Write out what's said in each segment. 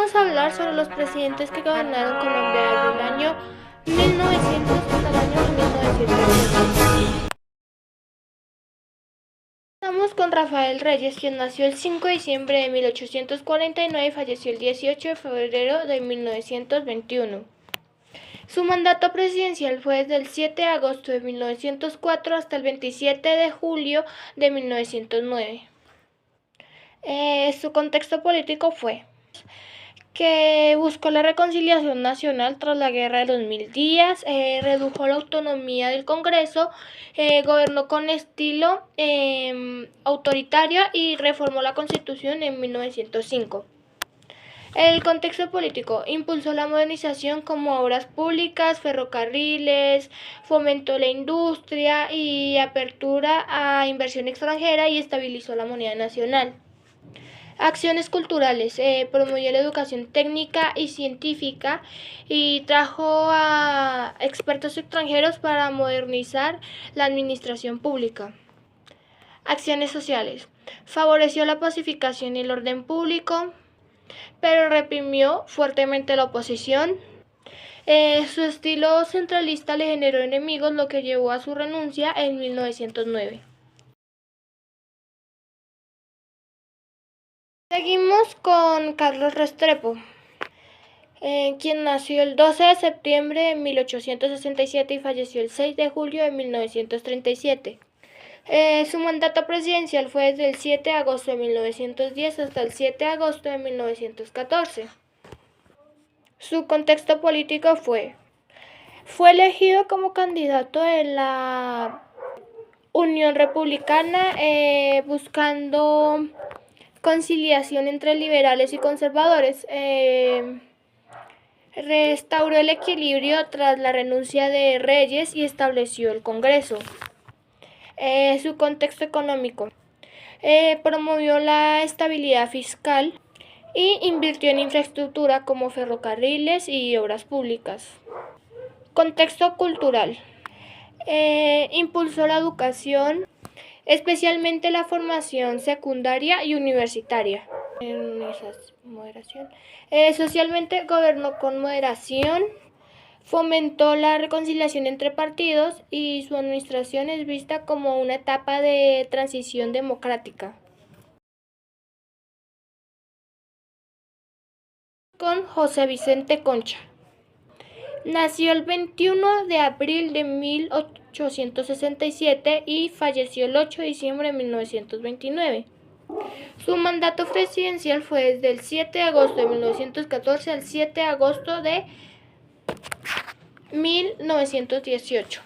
vamos a hablar sobre los presidentes que gobernaron Colombia desde el año 1900 hasta el año 1980. Estamos con Rafael Reyes, quien nació el 5 de diciembre de 1849 y falleció el 18 de febrero de 1921. Su mandato presidencial fue desde el 7 de agosto de 1904 hasta el 27 de julio de 1909. Su contexto político fue que buscó la reconciliación nacional tras la Guerra de los 1000 días, redujo la autonomía del Congreso, gobernó con estilo autoritario y reformó la Constitución en 1905. El contexto político impulsó la modernización como obras públicas, ferrocarriles, fomentó la industria y apertura a inversión extranjera y estabilizó la moneda nacional. Acciones culturales, promovió la educación técnica y científica y trajo a expertos extranjeros para modernizar la administración pública. Acciones sociales, favoreció la pacificación y el orden público, pero reprimió fuertemente la oposición. Su estilo centralista le generó enemigos, lo que llevó a su renuncia en 1909. Seguimos con Carlos Restrepo, quien nació el 12 de septiembre de 1867 y falleció el 6 de julio de 1937. Su mandato presidencial fue desde el 7 de agosto de 1910 hasta el 7 de agosto de 1914. Su contexto político fue elegido como candidato de la Unión Republicana, buscando conciliación entre liberales y conservadores. Restauró el equilibrio tras la renuncia de Reyes y estableció el Congreso. Su contexto económico. Promovió la estabilidad fiscal y invirtió en infraestructura como ferrocarriles y obras públicas. Contexto cultural. Impulsó la educación, especialmente la formación secundaria y universitaria. Socialmente gobernó con moderación, fomentó la reconciliación entre partidos y su administración es vista como una etapa de transición democrática. Con José Vicente Concha. Nació el 21 de abril de 1867 y falleció el 8 de diciembre de 1929. Su mandato presidencial fue desde el 7 de agosto de 1914 al 7 de agosto de 1918.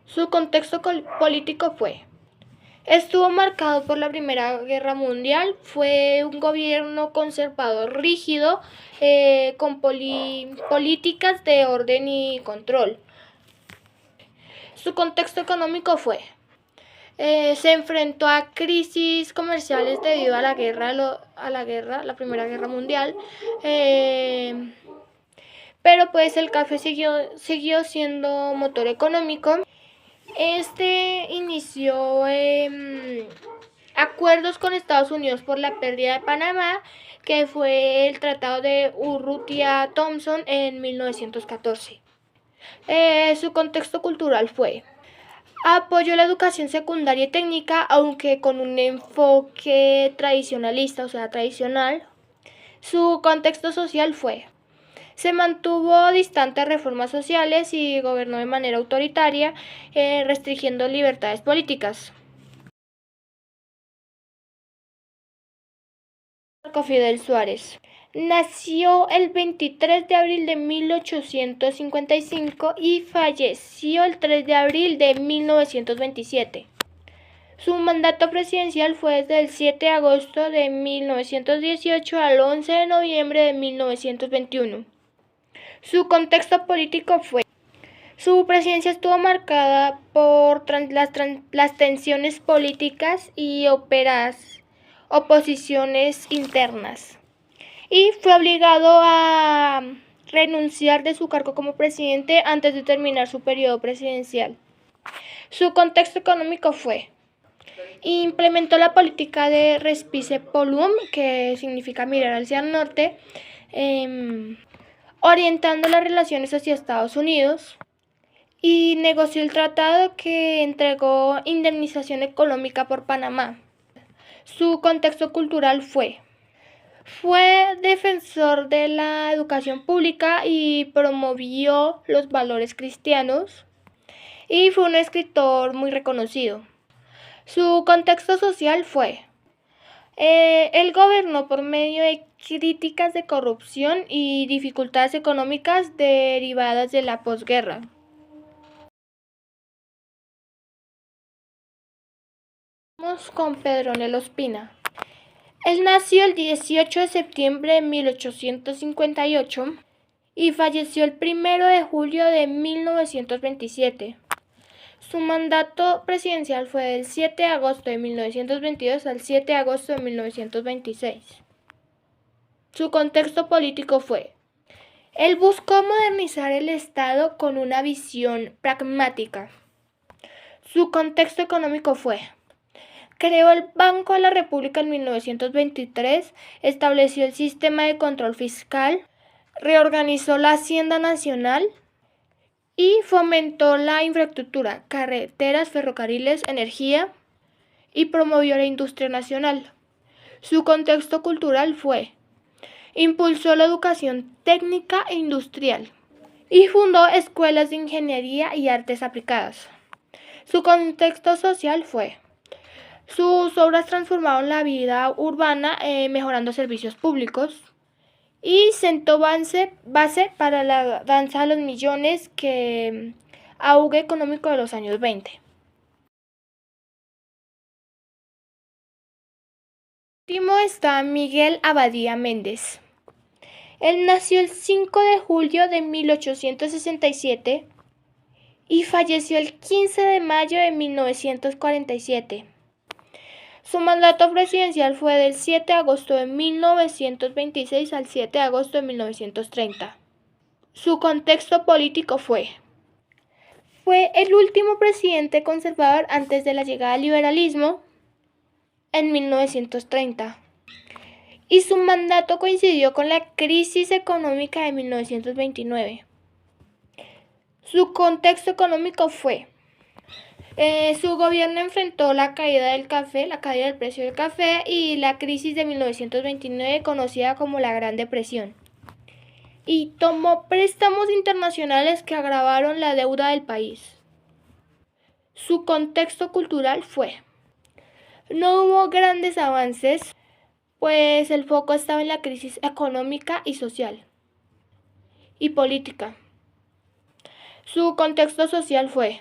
Su contexto político estuvo marcado por la Primera Guerra Mundial, fue un gobierno conservador rígido, con políticas de orden y control. Su contexto económico se enfrentó a crisis comerciales debido a la Primera Guerra Mundial, pero pues el café siguió siendo motor económico. Inició acuerdos con Estados Unidos por la pérdida de Panamá, que fue el Tratado de Urrutia-Thompson en 1914. Su contexto cultural apoyó la educación secundaria y técnica, aunque con un enfoque tradicionalista, o sea, tradicional. Su contexto social se mantuvo distante a reformas sociales y gobernó de manera autoritaria, restringiendo libertades políticas. Marco Fidel Suárez. Nació el 23 de abril de 1855 y falleció el 3 de abril de 1927. Su mandato presidencial fue desde el 7 de agosto de 1918 al 11 de noviembre de 1921. Su contexto político su presidencia estuvo marcada por las tensiones políticas y oposiciones internas, y fue obligado a renunciar de su cargo como presidente antes de terminar su periodo presidencial. Su contexto económico implementó la política de Respise Pollum, que significa mirar hacia el norte, orientando las relaciones hacia Estados Unidos, y negoció el tratado que entregó indemnización económica por Panamá. Su contexto cultural fue defensor de la educación pública y promovió los valores cristianos, y fue un escritor muy reconocido. Su contexto social fue él gobernó por medio de críticas de corrupción y dificultades económicas derivadas de la posguerra. Vamos con Pedronel Ospina. Él nació el 18 de septiembre de 1858 y falleció el 1 de julio de 1927. Su mandato presidencial fue del 7 de agosto de 1922 al 7 de agosto de 1926. Su contexto político fue: él buscó modernizar el Estado con una visión pragmática. Su contexto económico fue: creó el Banco de la República en 1923, estableció el sistema de control fiscal, reorganizó la Hacienda Nacional y fomentó la infraestructura, carreteras, ferrocarriles, energía, y promovió la industria nacional. Su contexto cultural fue: impulsó la educación técnica e industrial y fundó escuelas de ingeniería y artes aplicadas. Su contexto social fue: sus obras transformaron la vida urbana, mejorando servicios públicos, y sentó base para la danza de los millones, auge económico de los años 20. Último está Miguel Abadía Méndez. Él nació el 5 de julio de 1867 y falleció el 15 de mayo de 1947. Su mandato presidencial fue del 7 de agosto de 1926 al 7 de agosto de 1930. Su contexto político fue el último presidente conservador antes de la llegada del liberalismo en 1930. Y su mandato coincidió con la crisis económica de 1929. Su contexto económico fue: su gobierno enfrentó la caída del precio del café y la crisis de 1929, conocida como la Gran Depresión, y tomó préstamos internacionales que agravaron la deuda del país. Su contexto cultural fue: no hubo grandes avances, pues el foco estaba en la crisis económica y social y política. Su contexto social fue: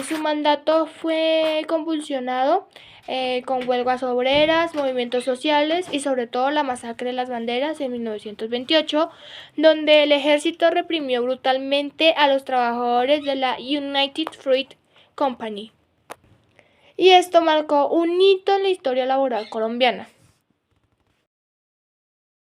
su mandato fue convulsionado, con huelgas obreras, movimientos sociales y sobre todo la masacre de las banderas en 1928, donde el ejército reprimió brutalmente a los trabajadores de la United Fruit Company. Y esto marcó un hito en la historia laboral colombiana.